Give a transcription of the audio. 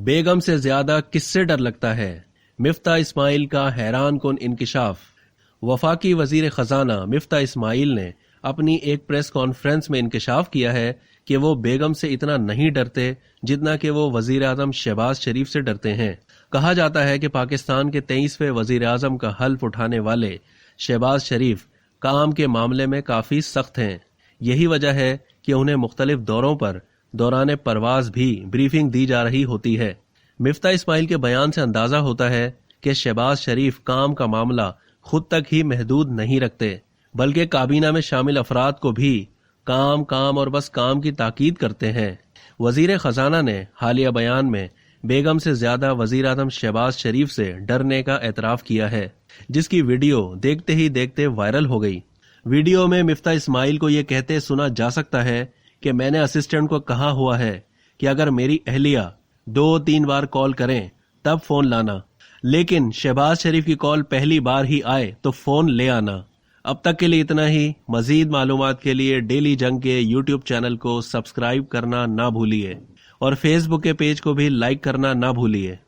बेगम से ज्यादा किससे डर लगता है? मिफ्ता इस्माइल का हैरान कुन इंकिशाफ। वफाकी वजीर खजाना मिफ्ता इस्माइल ने अपनी एक प्रेस कॉन्फ्रेंस में इंकिशाफ किया है कि वो बेगम से इतना नहीं डरते जितना कि वो वजीर आजम शहबाज शरीफ से डरते हैं। कहा जाता है कि पाकिस्तान के 23वें वजीर आजम का हल्फ उठाने वाले शहबाज शरीफ काम के मामले में काफी सख्त हैं। यही वजह है कि उन्हें मुख्तलिफ दौरों पर दौरान परवाज भी ब्रीफिंग दी जा रही होती है। मिफ्ता इस्माइल के बयान से अंदाजा होता है कि शहबाज शरीफ काम का मामला खुद तक ही महदूद नहीं रखते, बल्कि काबीना में शामिल अफराद को भी काम काम और बस काम की ताकीद करते हैं। वजीर खजाना ने हालिया बयान में बेगम से ज्यादा वजीर आजम शहबाज शरीफ से डरने का एतराफ किया है, जिसकी वीडियो देखते ही देखते वायरल हो गई। वीडियो में मिफ्ता इस्माइल को ये कहते सुना जा सकता है कि मैंने असिस्टेंट को कहा हुआ है कि अगर मेरी अहलिया 2-3 बार कॉल करें तब फोन लाना, लेकिन शहबाज शरीफ की कॉल पहली बार ही आए तो फोन ले आना। अब तक के लिए इतना ही। मजीद मालूमात के लिए डेली जंग के यूट्यूब चैनल को सब्सक्राइब करना ना भूलिए और फेसबुक के पेज को भी लाइक करना ना भूलिए।